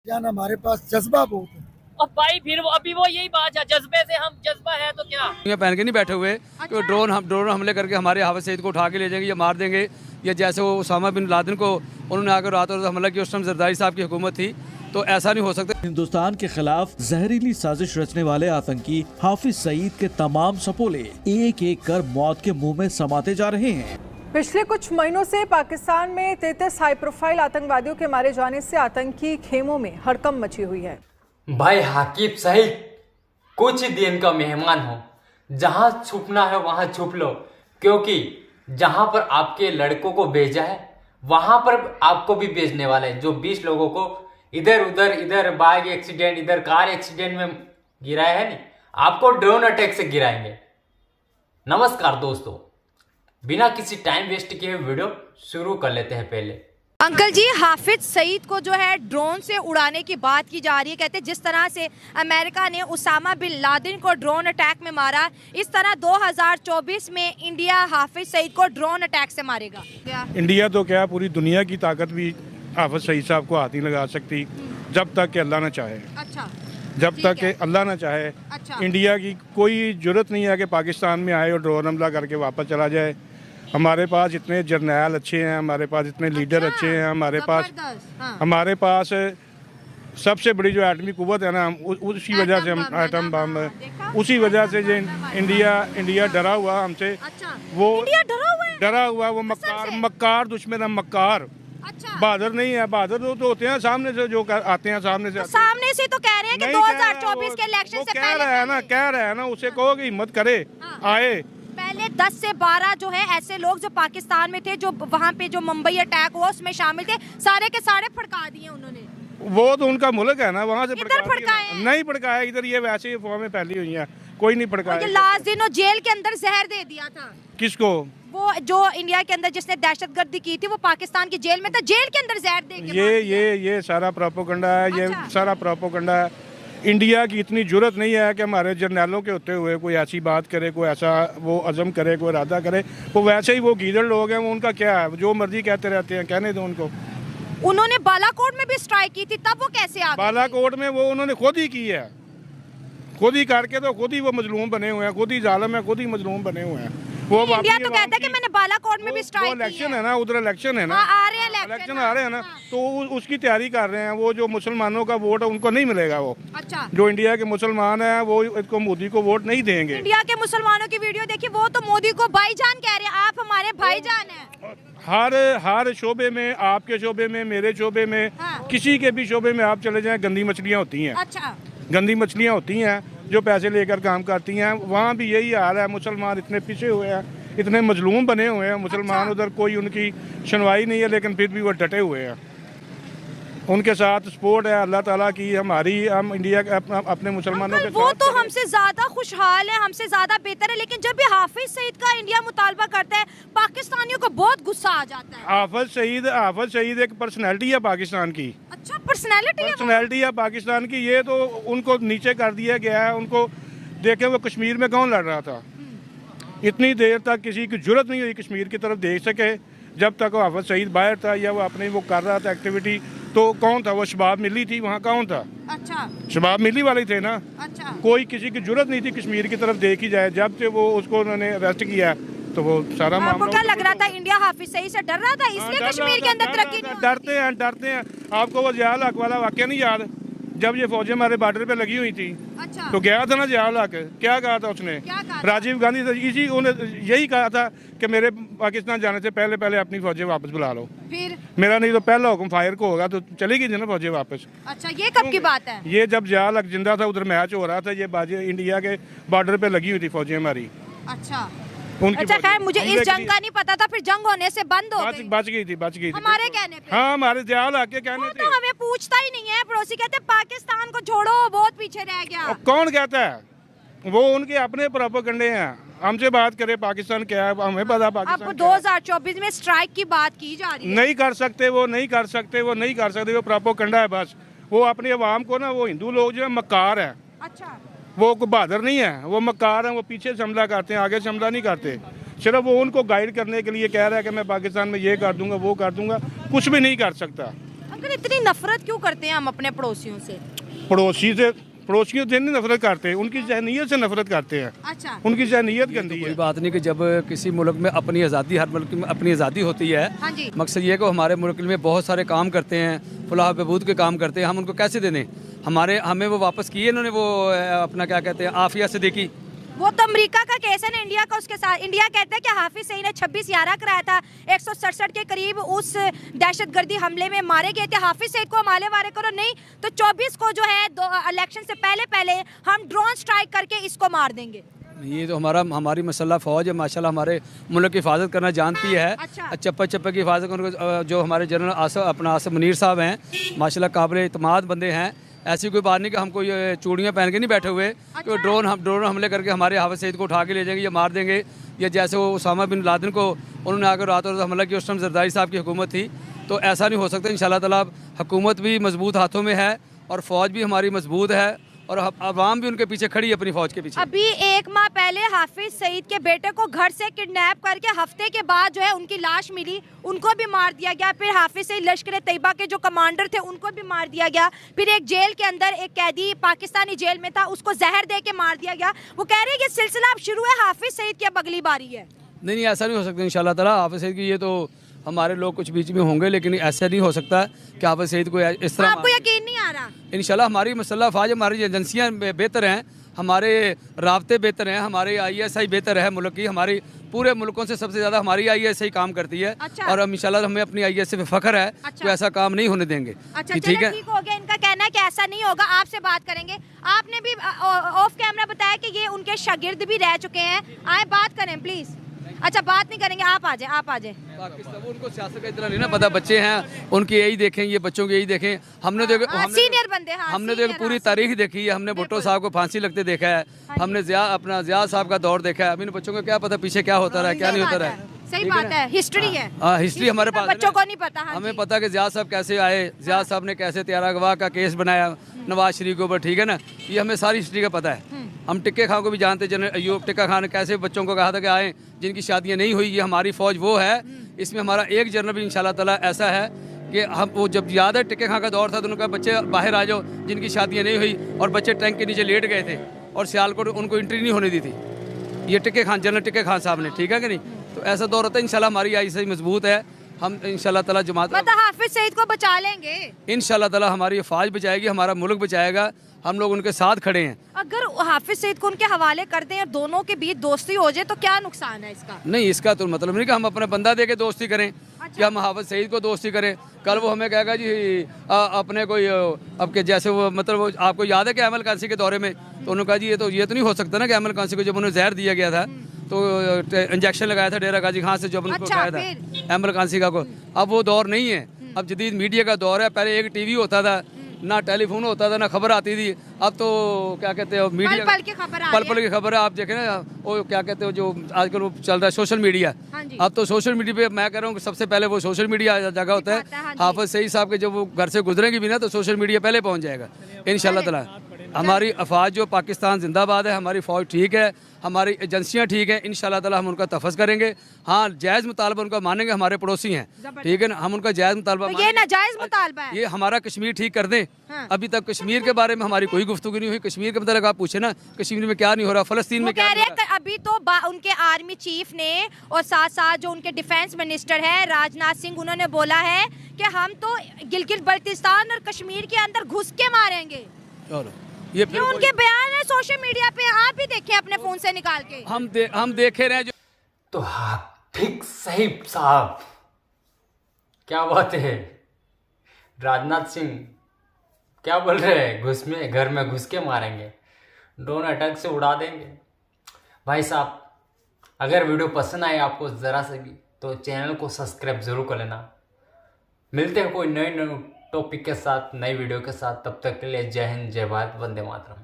जान हमारे पास जज्बा बहुत है। और भाई फिर वो अभी वो यही बात है, जज्बे से हम जज्बा है तो क्या ये पहन के नहीं बैठे हुए कि ड्रोन हमले करके हमारे हाफिज सईद को उठा के ले जाएंगे या मार देंगे, या जैसे वो उसामा बिन लादेन को उन्होंने आकर रातों रात हमला किया, उस टाइम जरदारी साहब की हुकूमत थी, तो ऐसा नहीं हो सकता। हिंदुस्तान के खिलाफ जहरीली साजिश रचने वाले आतंकी हाफिज सईद के तमाम सपोले एक एक कर मौत के मुंह में समाते जा रहे हैं। पिछले कुछ महीनों से पाकिस्तान में 33 हाई प्रोफाइल आतंकवादियों के मारे जाने से आतंकी खेमों में हड़कंप मची हुई है। भाई हाकिब सईद कुछ दिन का मेहमान हो, जहां छुपना है वहां छुप लो, क्योंकि जहां पर आपके लड़कों को भेजा है वहां पर आपको भी भेजने वाला है। जो 20 लोगों को इधर बाइक एक्सीडेंट, इधर कार एक्सीडेंट में गिराया है, नहीं आपको ड्रोन अटैक से गिराएंगे। नमस्कार दोस्तों, बिना किसी टाइम वेस्ट किए वीडियो शुरू कर लेते हैं। पहले अंकल जी, हाफिज सईद को जो है ड्रोन से उड़ाने की बात की जा रही है। कहते हैं जिस तरह से अमेरिका ने उसामा बिन लादेन को ड्रोन अटैक में मारा, इस तरह 2024 में इंडिया हाफिज सईद को ड्रोन अटैक से मारेगा। इंडिया तो क्या, पूरी दुनिया की ताकत भी हाफिज सईद साहब को हाथ नहीं लगा सकती जब तक कि अल्लाह न चाहे। अच्छा, जब तक कि अल्लाह न चाहे। अच्छा। इंडिया की कोई जरूरत नहीं है कि पाकिस्तान में आए और ड्रोन हमला करके वापस चला जाए। हमारे पास इतने जर्नैल अच्छे हैं, हमारे पास इतने लीडर अच्छे हैं, हमारे पास सबसे बड़ी जो एटमी कुव्वत है ना, उसी वजह से हम एटम बम, उसी वजह से जो इंडिया डरा हुआ हमसे। वो डरा हुआ वो मक्कार दुश्मन है, मक्कार। बहादुर नहीं है। बहादुर तो होते हैं सामने से, जो आते हैं सामने से तो कह रहे हैं कि 2024 के इलेक्शन से पहले कह रहे हैं ना, उसे कहो कि हिम्मत करे, आए। पहले 10 से 12 जो है ऐसे लोग जो पाकिस्तान में थे, जो वहाँ पे जो मुंबई अटैक हुआ उसमें शामिल थे, सारे के सारे फड़का दिए उन्होंने। वो तो उनका मुल्क है ना, वहाँ से फड़काए नहीं फड़काया। इधर ये वैसे ही फॉर्म में फैली हुई है, कोई नहीं फड़काया। लास्ट दिन वो जेल के अंदर जहर दे दिया था। किसको? वो जो इंडिया के अंदर जिसने दहशतगर्दी की थी, वो पाकिस्तान की जेल में था, जेल के अंदर जहर दे के ये सारा प्रोपोगंडा है। ये सारा प्रोपोगंडा है। इंडिया की इतनी जरूरत नहीं है कि हमारे जर्नैलों के होते हुए कोई ऐसी बात करे, कोई ऐसा वो अज़म करे, कोई इरादा करे। वो वैसे ही वो गीदड़ लोग हैं, वो उनका क्या है, जो मर्जी कहते रहते हैं, कहने दो उनको। उन्होंने बालाकोट में भी स्ट्राइक की थी, तब वो कैसे आ गए? बालाकोट में वो उन्होंने खुद ही की है, खुद ही करके, तो खुद ही वो मजलूम बने हुए हैं, खुद ही जालिम है, खुद ही मजलूम बने हुए हैं। वो इंडिया तो कहता है कि मैंने बालाकोट में भी स्ट्राइक की है। इलेक्शन है ना, उधर इलेक्शन है ना, इलेक्शन आ रहे हैं ना, तो उसकी तैयारी कर रहे हैं। वो जो मुसलमानों का वोट है उनको नहीं मिलेगा। वो अच्छा, जो इंडिया के मुसलमान हैं वो इसको मोदी को वोट नहीं देंगे। इंडिया के मुसलमानों की वीडियो देखिए, वो तो मोदी को भाईजान कह रहे हैं। आप हमारे भाईजान हैं। हर शोबे में, आपके शोबे में, मेरे शोबे में, किसी के भी शोबे में आप चले जाएं, गंदी मछलियाँ होती हैं। अच्छा, गंदी मछलियाँ होती हैं जो पैसे लेकर काम करती हैं। वहाँ भी यही हाल है। मुसलमान इतने पीछे हुए हैं, इतने मजलूम बने हुए हैं मुसलमान। उधर कोई उनकी सुनवाई नहीं है, लेकिन फिर भी वो डटे हुए हैं। उनके साथ सपोर्ट है अल्लाह ताला की, हम इंडिया अपने मुसलमानों के साथ। वो तो हमसे ज्यादा खुशहाल है, हमसे ज्यादा बेहतर है, लेकिन जब भी हाफिज सईद का इंडिया मुतालबा करता है, पाकिस्तानियों को बहुत गुस्सा आ जाता है। हाफिज सईद एक पर्सनैलिटी है पाकिस्तान की। अच्छा, पर्सनैलिटी है पाकिस्तान की। ये तो उनको नीचे कर दिया गया है। उनको देखे वो कश्मीर में कौन लड़ रहा था, इतनी देर तक किसी की जरूरत नहीं हुई कश्मीर की तरफ देख सके। जब तक वो हाफिज सईद बाहर था या वो अपनी वो कर रहा था एक्टिविटी, तो कौन था वो? शबाब मिली थी, वहाँ कौन था? अच्छा, शबाब मिली वाले थे ना। अच्छा, कोई किसी की जरूरत नहीं थी कश्मीर की तरफ देखी जाए। जब से वो उसको उन्होंने अरेस्ट किया तो वो सारा मामला। क्या लग रहा था इंडिया हाफिज सईद से डर रहा था, इसलिए कश्मीर के अंदर तरक्की नहीं? डरते हैं। आपको वो जिया हक वाला वाकया नहीं याद, जब ये फौजें हमारे बॉर्डर पे लगी हुई थी? अच्छा, तो गया था ना जिया हक, क्या कहा था उसने? राजीव गांधी से यही कहा था कि मेरे पाकिस्तान जाने से पहले अपनी फौजें वापस बुला लो। फिर मेरा नहीं तो पहला हुक्म फायर को होगा, तो चलेगी ना फौजें वापस। अच्छा, ये कब की बात है? ये जब जिया हक जिंदा था, उधर मैच हो रहा था, ये बाजी इंडिया के बॉर्डर पे लगी हुई थी फौजें हमारी। अच्छा, खैर मुझे इस जंग का नहीं पता था, फिर जंग होने से बंद हो गई। बच गई थी हमारे कहने पे। हाँ, हमारे जिया हक के कहने पे। तो हमें पूछता ही नहीं है, पड़ोसी कहते पाकिस्तान को छोड़ो, बहुत पीछे रह गया। कौन कहता है? वो उनके अपने प्रोपेगेंडे हैं। हमसे बात करे पाकिस्तान क्या है, हमें पता पाकिस्तान। अब 2024 में स्ट्राइक की बात की जा रही है। नहीं कर सकते वो प्रोपेगेंडा है बस। वो अपनी अवाम को ना, वो हिंदू लोग जो है मक्कार है। अच्छा, वो बहादुर नहीं है, वो मक्कार हैं। वो पीछे से हमला करते हैं, आगे से हमला नहीं करते। सिर्फ वो उनको गाइड करने के लिए कह रहा है कि मैं पाकिस्तान में ये कर दूंगा, वो कर दूंगा। कुछ भी नहीं कर सकता। लेकिन इतनी नफरत क्यों करते हैं हम अपने पड़ोसियों से? पड़ोसियों से नहीं नफरत करते, उनकी जहनीत से नफरत करते हैं। अच्छा, उनकी जहनीत गंदी है। कोई बात नहीं कि जब किसी मुल्क में अपनी आज़ादी, हर मुल्क में अपनी आज़ादी होती है, हाँ जी, मकसद ये है कि हमारे मुल्क में बहुत सारे काम करते हैं, फलाह बहबूद के काम करते हैं, हम उनको कैसे दे दें? हमें वो वापस किए इन्होंने, वो अपना क्या कहते हैं, आफिया सिद्दीकी। वो तो अमेरिका का केस है ना इंडिया का, उसके साथ इंडिया कहता है कि हाफिज सईद ने 26/11 कराया था, 167 के करीब उस दहशतगर्दी हमले में मारे गए थे। हाफिज सईद को हमारे वारे करो नहीं तो 24 को जो है इलेक्शन से पहले हम ड्रोन स्ट्राइक करके इसको मार देंगे। ये तो हमारी मसल्ला फ़ौज है, माशाल्लाह हमारे मुल्क की हिफाजत करना जानती है। अच्छा। चप्पे की हिफाजत करने जो हमारे जनरल आसिफ मुनीर साहब हैं, माशाल्लाह काबिल इत्मीनान बंदे हैं। ऐसी कोई बात नहीं कि हमको ये चूड़ियाँ पहन के नहीं बैठे हुए। अच्छा। कि ड्रोन हमले करके हमारे हाफिज सईद को उठा के ले जाएंगे या मार देंगे, या जैसे वो उसामा बिन लादेन को उन्होंने आकर रातों रात हमला किया, उस टाइम जरदारी साहब की हुकूमत थी। तो ऐसा नहीं हो सकता। इंशाल्लाह ताला हुकूमत भी मजबूत हाथों में है और फ़ौज भी हमारी मजबूत है और अवाम भी उनके पीछे खड़ी है, अपनी फ़ौज के पीछे। अभी 1 माह पहले हाफिज सईद के बेटे को घर से किडनैप करके हफ्ते के बाद जो है उनकी लाश मिली, उनको भी मार दिया गया। फिर हाफिज सईद लश्कर तैयबा के जो कमांडर थे उनको भी मार दिया गया। फिर एक जेल के अंदर एक कैदी पाकिस्तानी जेल में था, उसको जहर दे के मार दिया गया। वो कह रहे हैं कि सिलसिला अब शुरू है, हाफिज सईद की अब अगली बारी है। नहीं, ऐसा नहीं हो सकता इंशाल्लाह ताला। हाफिज सईद की ये तो हमारे लोग कुछ बीच में होंगे, लेकिन ऐसा नहीं हो सकता कि हाफिज सईद को इस तरह। आपको यकीन नहीं आ रहा? इंशाल्लाह हमारी मसल्ला फ़ौज, हमारी एजेंसियाँ बेहतर हैं, हमारे राब्ते बेहतर हैं, हमारे ISI बेहतर है मुल्क की। हमारी पूरे मुल्कों से सबसे ज़्यादा हमारी ISI काम करती है। अच्छा। और इंशाल्लाह हमें अपनी ISI पे फ़ख्र है। अच्छा। तो ऐसा काम नहीं होने देंगे। अच्छा, ठीक है, ठीक हो गया। इनका कहना है कि ऐसा नहीं होगा। आपसे बात करेंगे। आपने भी ऑफ कैमरा बताया कि ये उनके शागिर्द भी रह चुके हैं। आए बात करें प्लीज। अच्छा, बात नहीं करेंगे, आप आ जाए। पाकिस्तान उनको सियासत का इतना नहीं ना पता, बच्चे हैं उनकी यही देखें, ये बच्चों की यही देखें। हमने तो सीनियर बंदे, हमने तो पूरी तारीख देखी है। हमने भुट्टो साहब को फांसी लगते देखा है, हमने जिया साहब का दौर देखा है। अभी इन बच्चों को क्या पता पीछे क्या होता रहा है, क्या नहीं होता रहा है। सही बात है, हिस्ट्री है। हिस्ट्री हमारे पास बच्चों को नहीं पता। हमें पता कि जिया साहब कैसे आए, जिया साहब ने कैसे त्यारा गवाह का केस बनाया नवाज शरीफ के ऊपर, ठीक है ना। ये हमें सारी हिस्ट्री का पता है। हम टिक्के खान को भी जानते, जनरल अयूब टिक्का खान ने कैसे बच्चों को कहा था कि आए जिनकी शादियां नहीं हुई। ये हमारी फ़ौज वो है। इसमें हमारा एक जनरल भी इंशाल्लाह ताला ऐसा है कि हम वो जब याद है टिक्के खान का दौर था तो उन्होंने कहा बच्चे बाहर आ जाओ जिनकी शादियां नहीं हुई, और बच्चे टैंक के नीचे लेट गए थे और सियालकोट उनको एंट्री नहीं होने दी थी। ये जनरल टिक्के खान साहब ने, ठीक है कि नहीं। तो ऐसा दौर होता है। इंशाल्लाह हमारी ISI मजबूत है। हम इंशाल्लाह ताला जमात हाफिज सईद को बचा लेंगे इंशाल्लाह ताला। हमारी फ़ौज बचाएगी, हमारा मुल्क बचाएगा, हम लोग उनके साथ खड़े हैं। अगर हाफिज सईद को उनके हवाले कर दें और दोनों के बीच दोस्ती हो जाए तो क्या नुकसान है इसका? नहीं, इसका तो मतलब नहीं कि हम अपना बंदा दे के दोस्ती करें। अच्छा। कि हम हाफिज सईद को दोस्ती करें। कल वो हमें कहेगा जी अपने कोई अब के जैसे वो मतलब वो आपको याद है कि अहमद कांसी के दौरे में तो उन्होंने कहा जी ये तो नहीं हो सकता ना कि अहमद कांसी को जब उन्हें जहर दिया गया था तो इंजेक्शन लगाया था डेरा गाजी खान से, जब उनको कहा था अहमद कांसी का को। अब वो दौर नहीं है, अब जदीद मीडिया का दौर है। पहले एक TV होता था, ना टेलीफोन होता था, ना खबर आती थी। अब तो क्या कहते हैं मीडिया पल पल की खबर है। आप देखें ना वो क्या कहते हो जो आजकल वो चल रहा है सोशल मीडिया। अब तो सोशल मीडिया पे मैं कह रहा हूँ सबसे पहले वो सोशल मीडिया जगह होता है। हाफिज सईद साहब के जब वो घर से गुजरेंगे भी ना तो सोशल मीडिया पहले पहुँच जाएगा इंशाल्लाह ताला। हमारी अफवाज जो पाकिस्तान जिंदाबाद है, हमारी फ़ौज ठीक है, हमारी एजेंसियाँ ठीक हैं। इंशाल्लाह ताला हम उनका तफज़ करेंगे। हाँ, जायज़ मुतालबा उनका मानेंगे, हमारे पड़ोसी हैं, ठीक है ना। हम उनका जायज़ मुतालबा तो ये नाजायज़ मुतालबा है। ये हमारा कश्मीर ठीक कर दें। हाँ। अभी तक कश्मीर के बारे में हमारी कोई गुफ्तगू नहीं हुई। कश्मीर के मतलब आप पूछे ना कश्मीर में क्या नहीं हो रहा, फ़लस्तीन में क्या हो रहा है। अभी तो उनके आर्मी चीफ ने और साथ साथ जो उनके डिफेंस मिनिस्टर है राजनाथ सिंह, उन्होंने बोला है कि हम तो गिलगित बल्तिस्तान और कश्मीर के अंदर घुस के मारेंगे। ये उनके बयान है सोशल मीडिया पे, आप भी देखें अपने फोन से निकाल के। हम देखे रहे। तो हाफिज सईद साहब क्या बात है, राजनाथ सिंह क्या बोल रहे हैं, घर में घुस के मारेंगे, ड्रोन अटैक से उड़ा देंगे। भाई साहब अगर वीडियो पसंद आए आपको ज़रा से भी तो चैनल को सब्सक्राइब ज़रूर कर लेना। मिलते हैं कोई नए टॉपिक के साथ, नई वीडियो के साथ। तब तक के लिए जय हिंद, जय भारत, वंदे मातरम।